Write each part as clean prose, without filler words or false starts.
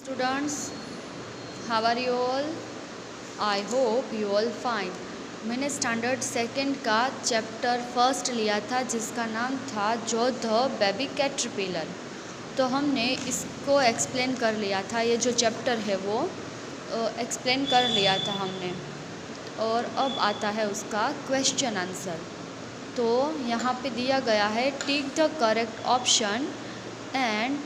Students, how are you all? I hope you all fine. मैंने standard second का chapter first लिया था जिसका नाम था जो द बेबी कैटरपिलर। तो हमने इसको एक्सप्लेन कर लिया था, ये जो चैप्टर है वो एक्सप्लेन कर लिया था हमने। और अब आता है उसका क्वेश्चन आंसर। तो यहाँ पे दिया गया है tick the correct option and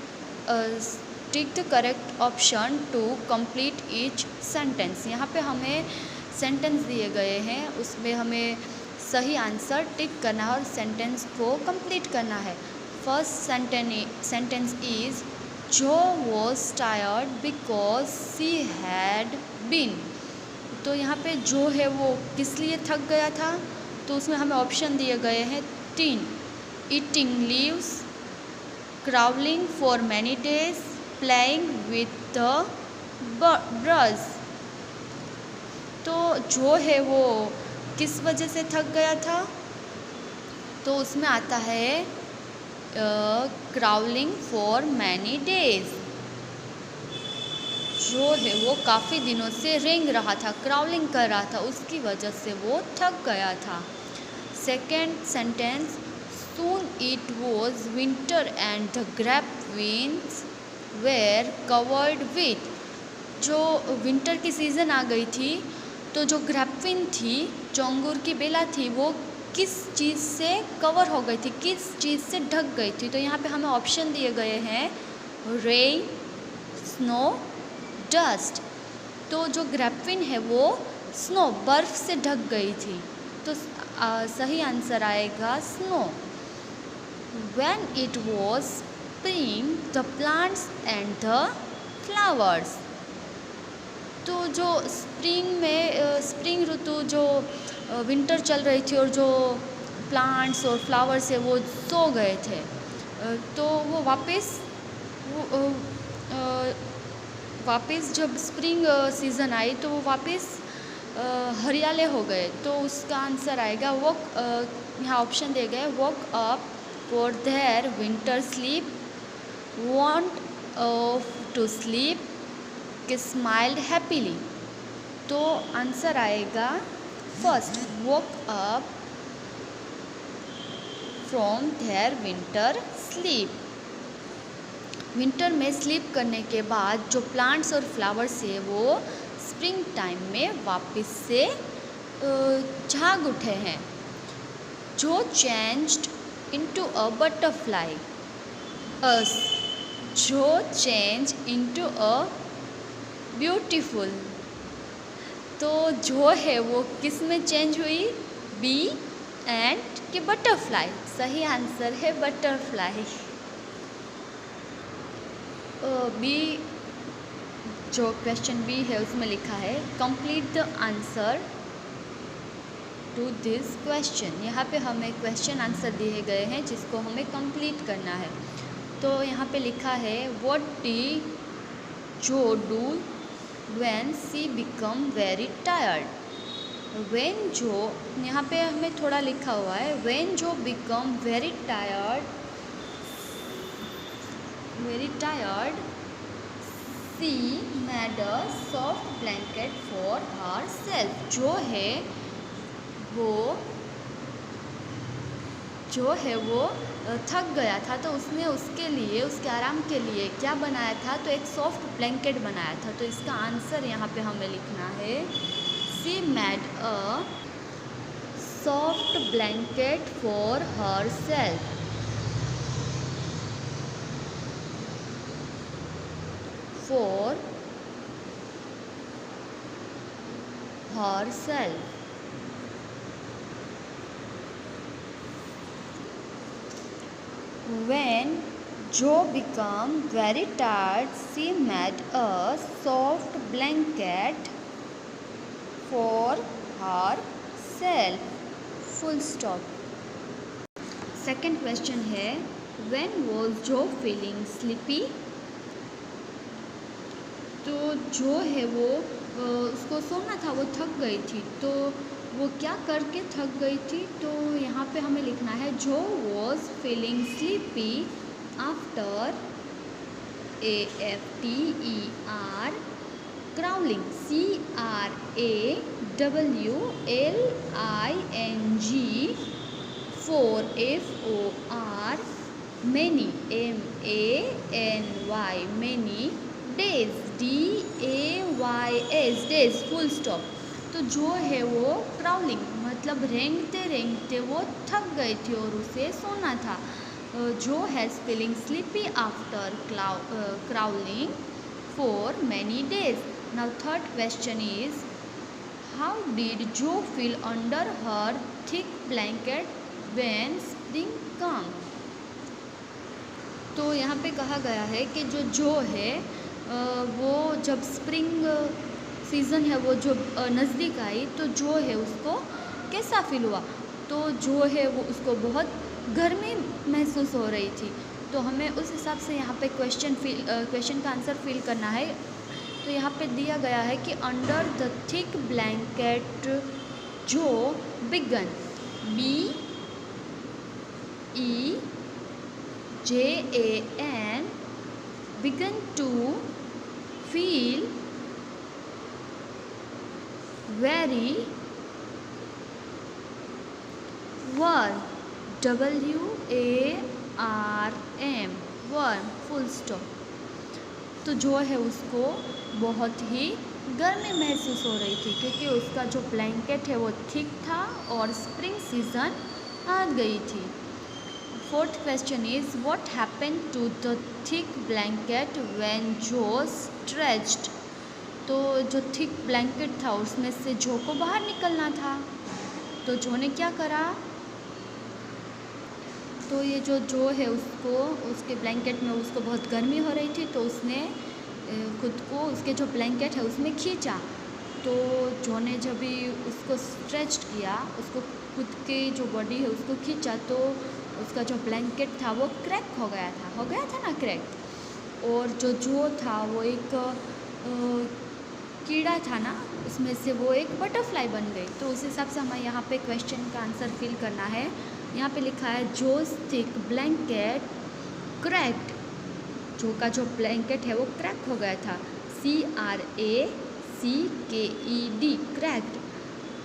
tick the correct option to complete each sentence. यहाँ पे हमें सेंटेंस दिए गए हैं, उसमें हमें सही आंसर टिक करना है और सेंटेंस को कंप्लीट करना है। First sentence is Jo was tired because she had been. तो यहाँ पे जो है वो किस लिए थक गया था, तो उसमें हमें ऑप्शन दिए गए हैं 3, eating leaves, crawling for many days, playing with the brush. तो जो है वो किस वजह से थक गया था, तो उसमें आता है क्राउलिंग फॉर मैनी डेज। जो है वो काफ़ी दिनों से रेंग रहा था, क्राउलिंग कर रहा था, उसकी वजह से वो थक गया था। Second sentence, soon it was winter and the grapevines were covered with. जो विंटर की सीज़न आ गई थी तो जो ग्रेपविन थी, जो अंगूर की बेला थी, वो किस चीज़ से कवर हो गई थी, किस चीज़ से ढक गई थी। तो यहाँ पे हमें ऑप्शन दिए गए हैं रेन, स्नो, डस्ट। तो जो ग्रेपविन है वो स्नो, बर्फ़ से ढक गई थी, तो सही आंसर आएगा snow. When it was spring, the plants and the flowers। तो जो स्प्रिंग ऋतु, जो विंटर चल रही थी और जो प्लांट्स और फ्लावर्स है वो सो गए थे, तो वो वापस जब स्प्रिंग सीज़न आई तो वो वापस हरियाले हो गए। तो उसका आंसर आएगा वॉक। यहाँ ऑप्शन दिए गए woke up for their winter sleep, want to sleep, कि स्माइल्ड हैप्पीली। तो आंसर आएगा first, woke up from their winter sleep. Winter में स्लीप करने के बाद जो प्लांट्स और फ्लावर्स है वो स्प्रिंग टाइम में वापस से जाग उठे हैं। जो changed into a butterfly, Jo change into a beautiful. तो जो है वो किस में चेंज हुई, बी एंड के बटरफ्लाई। सही आंसर है बटरफ्लाई। बी, जो क्वेश्चन बी है उसमें लिखा है complete the answer to this question. यहाँ पे हमें क्वेश्चन आंसर दिए गए हैं जिसको हमें कंप्लीट करना है। तो यहाँ पे लिखा है what did Jo do when she become very tired. When Jo, यहाँ पे हमें थोड़ा लिखा हुआ है व्हेन जो become very tired C made a soft blanket for her self. जो है वो थक गया था तो उसने उसके लिए, उसके आराम के लिए क्या बनाया था, तो एक सॉफ्ट ब्लैंकेट बनाया था। तो इसका आंसर यहाँ पे हमें लिखना है सी made a soft blanket for her self. For her self. When Joe became very tired, she made a soft blanket for herself. Full stop. Second question है When was Joe feeling sleepy? तो जो है वो उसको सोना था, वो थक गई थी। तो वो क्या करके थक गई थी, तो यहाँ पे हमें लिखना है जो was feeling sleepy after AFTER crawling, CRAWLING, four, FOR, many, MANY, many, days, DAYS, days, full stop. तो जो है वो क्राउलिंग मतलब रेंगते रेंगते वो थक गई थी और उसे सोना था। Jo has feeling sleepy after crawling for many days. Now third question is how did Jo feel under her thick blanket when spring come. तो यहाँ पे कहा गया है कि जो है वो जब स्प्रिंग सीज़न है वो जो नज़दीक आई तो जो है उसको कैसा फील हुआ। तो जो है वो उसको बहुत गर्मी महसूस हो रही थी। तो हमें उस हिसाब से यहाँ पे क्वेश्चन का आंसर फिल करना है। तो यहाँ पे दिया गया है कि under the thick blanket Jo began, BEGAN, began to feel very warm, WARM, warm, full stop. तो जो है उसको बहुत ही गर्मी महसूस हो रही थी क्योंकि उसका जो ब्लैंकेट है वो थिक था और स्प्रिंग सीजन आ गई थी। Fourth question is what happened to the thick blanket when Jo stretched. तो जो थिक ब्लैंकेट था उसमें से जो को बाहर निकलना था। तो जो ने क्या करा, तो ये जो है उसको उसके ब्लैंकेट में उसको बहुत गर्मी हो रही थी तो उसने खुद को उसके जो ब्लैंकेट है उसमें खींचा। तो जो ने जब भी उसको स्ट्रेच किया, उसको खुद की जो बॉडी है उसको खींचा तो उसका जो ब्लैंकेट था वो क्रैक हो गया था ना क्रैक। और जो था वो एक कीड़ा था ना, उसमें से वो एक बटरफ्लाई बन गई। तो उस हिसाब से हमें यहाँ पे क्वेश्चन का आंसर फिल करना है। यहाँ पे लिखा है जोस थिक ब्लैंकेट क्रैक्ड, जो का जो ब्लैंकेट है वो क्रैक हो गया था, CRACKED, क्रैक्ड,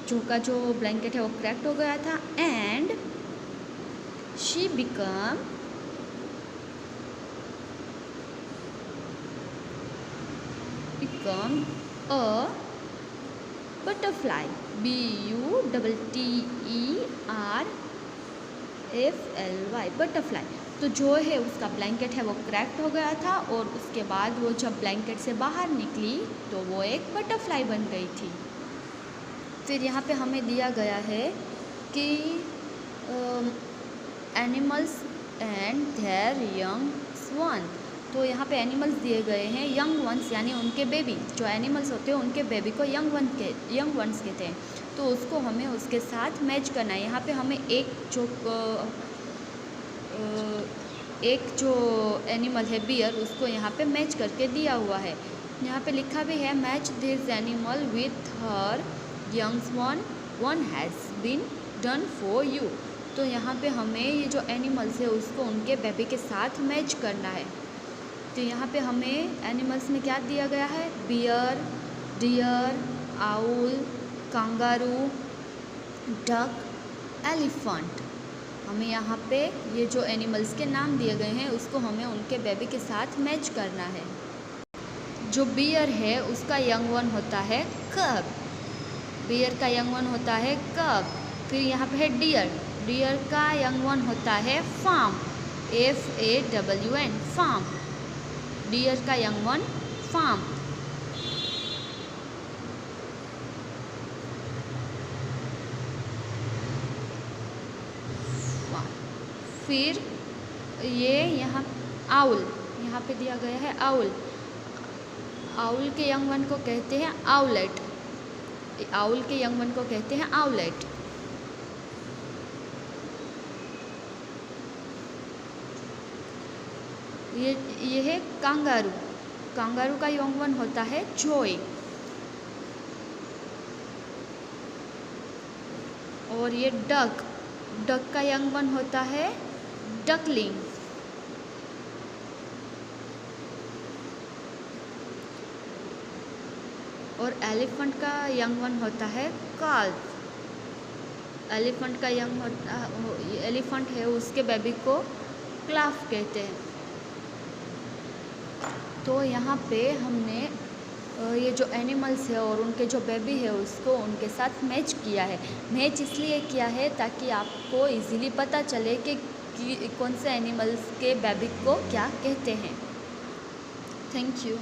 जो का जो ब्लैंकेट है वो क्रैक्ड हो गया था। And she become a butterfly, BUTTERFLY, butterfly. तो जो है उसका ब्लैंकेट है वो क्रैक्ड हो गया था और उसके बाद वो जब ब्लैंकेट से बाहर निकली तो वो एक बटरफ्लाई बन गई थी। फिर यहाँ पे हमें दिया गया है कि animals and there young one. तो यहाँ पे एनिमल्स दिए गए हैं, यंग वंस यानी उनके बेबी। जो एनिमल्स होते हैं उनके बेबी को यंग वंस कहते हैं। तो उसको हमें उसके साथ मैच करना है। यहाँ पे हमें एक जो एनिमल है बियर, उसको यहाँ पे मैच करके दिया हुआ है। यहाँ पे लिखा भी है match this animal with her youngs one has been done for you. तो यहाँ पे हमें ये जो एनिमल्स है उसको उनके बेबी के साथ मैच करना है। तो यहाँ पे हमें एनिमल्स में क्या दिया गया है, bear, deer, owl, kangaroo, duck, elephant. हमें यहाँ पे ये जो एनिमल्स के नाम दिए गए हैं उसको हमें उनके बेबी के साथ मैच करना है। जो बियर है उसका यंग वन होता है कब, बियर का यंग वन होता है कब। फिर यहाँ पे है डियर, डियर का यंग वन होता है फार्म, FAWN, फार्म, डियर का यंग वन फार्म। फिर ये यहाँ आउल, यहाँ पे दिया गया है आउल, आउल के यंग वन को कहते हैं आउलेट, आउल के यंग वन को कहते हैं आउलेट। ये है कांगारू, कांगारू का यंग वन होता है जॉय। और ये डक, डक का यंग वन होता है डकलिंग। और एलिफेंट का यंग वन होता है काल्फ। एलिफेंट का एलिफेंट है उसके बेबी को क्लाफ कहते हैं। तो यहाँ पे हमने ये जो एनिमल्स है और उनके जो बेबी है उसको उनके साथ मैच किया है। मैच इसलिए किया है ताकि आपको इजीली पता चले कि कौन से एनिमल्स के बेबी को क्या कहते हैं। Thank you.